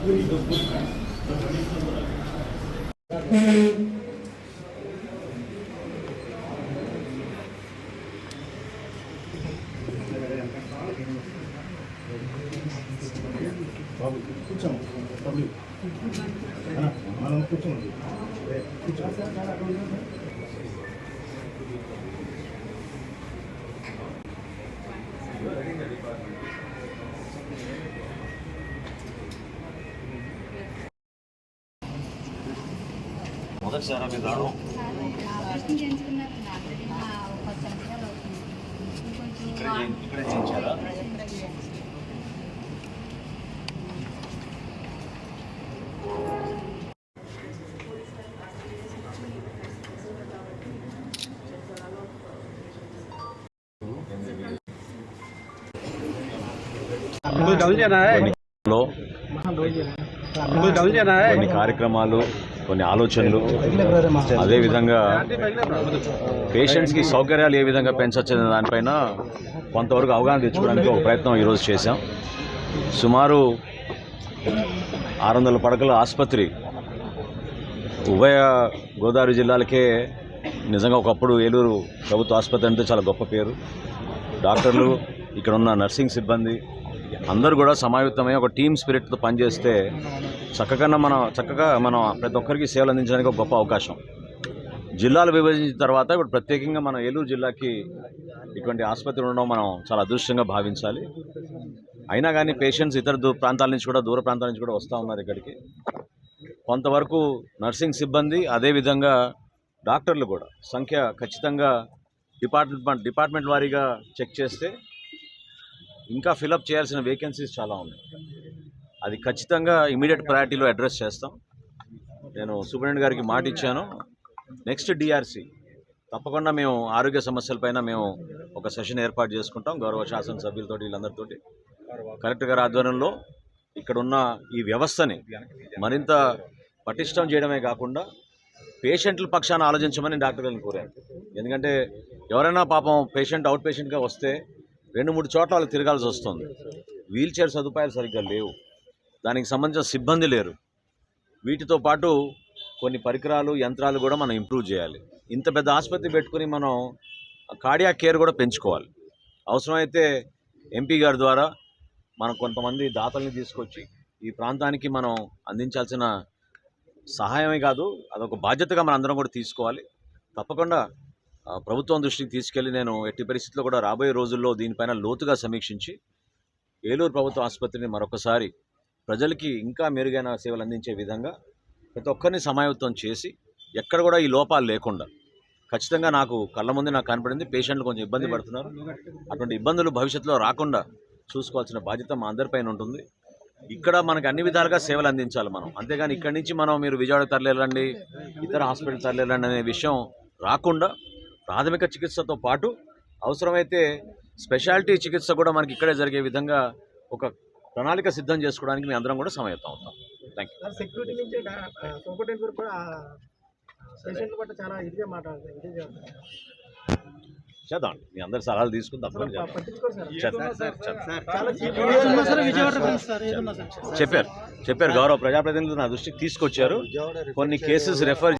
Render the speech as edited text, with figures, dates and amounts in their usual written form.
బాబు కూర్చోము మనం కూర్చోండి మొదటిసారి మీరు రావడం ఇక్కడే చేయించారా? కొన్ని కార్యక్రమాలు, కొన్ని ఆలోచనలు, అదేవిధంగా పేషెంట్స్కి సౌకర్యాలు ఏ విధంగా పెంచవచ్చనే దానిపైన కొంతవరకు అవగాహన తెచ్చుకోవడానికి ఒక ప్రయత్నం ఈరోజు చేశాం. సుమారు 600 పడకల ఆసుపత్రి ఉభయ గోదావరి జిల్లాలకే నిజంగా ఒకప్పుడు ఏలూరు ప్రభుత్వ ఆసుపత్రి అంటే చాలా గొప్ప పేరు. డాక్టర్లు, ఇక్కడ ఉన్న నర్సింగ్ సిబ్బంది అందరూ కూడా సమాయుత్తమై ఒక టీమ్ స్పిరిట్తో పనిచేస్తే చక్కగా మనం ప్రతి ఒక్కరికి సేవలు అందించడానికి ఒక గొప్ప అవకాశం. జిల్లాలు విభజించిన తర్వాత ఇప్పుడు ప్రత్యేకంగా మన ఏలూరు జిల్లాకి ఇటువంటి ఆసుపత్రి ఉండడం మనం చాలా అదృష్టంగా భావించాలి. అయినా కానీ పేషెంట్స్ ఇతర ప్రాంతాల నుంచి కూడా, దూర ప్రాంతాల నుంచి కూడా వస్తూ ఉన్నారు ఇక్కడికి. కొంతవరకు నర్సింగ్ సిబ్బంది, అదేవిధంగా డాక్టర్లు కూడా సంఖ్య ఖచ్చితంగా డిపార్ట్మెంట్ వారీగా చెక్ చేస్తే ఇంకా ఫిలప్ చేయాల్సిన వేకెన్సీస్ చాలా ఉన్నాయి. అది ఖచ్చితంగా ఇమీడియట్ ప్రయారిటీలో అడ్రస్ చేస్తాం. నేను సూపరింటెండెంట్ గారికి మాట ఇచ్చాను. నెక్స్ట్ డిఆర్సి తప్పకుండా మేము ఆరోగ్య సమస్యలపైన మేము ఒక సెషన్ ఏర్పాటు చేసుకుంటాం. గౌరవ శాసనసభ్యులతో వీళ్ళందరితోటి కలెక్టర్ గారి ఆధ్వర్యంలో ఇక్కడున్న ఈ వ్యవస్థని మరింత పటిష్టం చేయడమే కాకుండా పేషెంట్ల పక్షాన ఆలోచించమని డాక్టర్ గారిని కోరాను. ఎందుకంటే ఎవరైనా పాపం పేషెంట్ అవుట్ పేషెంట్గా వస్తే 2-3 చోట్ల వాళ్ళు తిరగాల్సి వస్తుంది. వీల్ చైర్ సదుపాయాలు సరిగ్గా లేవు, దానికి సంబంధించిన సిబ్బంది లేరు. వీటితో పాటు కొన్ని పరికరాలు, యంత్రాలు కూడా మనం ఇంప్రూవ్ చేయాలి. ఇంత పెద్ద ఆసుపత్రి పెట్టుకుని మనం కార్డియాక్ కేర్ కూడా పెంచుకోవాలి. అవసరమైతే ఎంపీ గారి ద్వారా మనం కొంతమంది దాతల్ని తీసుకొచ్చి ఈ ప్రాంతానికి మనం అందించాల్సిన సహాయమే కాదు, అదొక బాధ్యతగా మనం అందరం కూడా తీసుకోవాలి. తప్పకుండా ప్రభుత్వం దృష్టికి తీసుకెళ్లి నేను ఎట్టి పరిస్థితుల్లో కూడా రాబోయే రోజుల్లో దీనిపైన లోతుగా సమీక్షించి ఏలూరు ప్రభుత్వ ఆసుపత్రిని మరొకసారి ప్రజలకి ఇంకా మెరుగైన సేవలు అందించే విధంగా ప్రతి ఒక్కరిని సమాయత్తం చేసి ఎక్కడ కూడా ఈ లోపాలు లేకుండా ఖచ్చితంగా నాకు కళ్ళ ముందే నాకు కనపడింది. పేషెంట్లు కొంచెం ఇబ్బంది పడుతున్నారు. అటువంటి ఇబ్బందులు భవిష్యత్తులో రాకుండా చూసుకోవాల్సిన బాధ్యత మా అందరిపైన ఉంటుంది. ఇక్కడ మనకు అన్ని విధాలుగా సేవలు అందించాలి మనం. అంతేగాని ఇక్కడి నుంచి మనం మీరు విజయవాడ తరలిరండి, ఇతర హాస్పిటల్ తరలిరండి అనే విషయం రాకుండా ప్రాథమిక చికిత్సతో పాటు అవసరమైతే స్పెషాలిటీ చికిత్స కూడా మనకి ఇక్కడే జరిగే విధంగా ఒక ప్రణాళిక సిద్ధం చేసుకోవడానికి మీ అందరం కూడా సమాయత్తం అవుతాం. Thank you. సెక్యూరిటీ నుంచి సూపరింటెండెంట్ కూడా పేషెంట్ల పట్ల చాలా ఇదిగా మాట్లాడుతుంది. చేద్దాం, మీ అందరి సలహాలు తీసుకుని తప్పకుండా చెప్పారు గౌరవ ప్రజాప్రతినిధులు నా దృష్టికి తీసుకొచ్చారు. కొన్ని కేసెస్ రెఫర్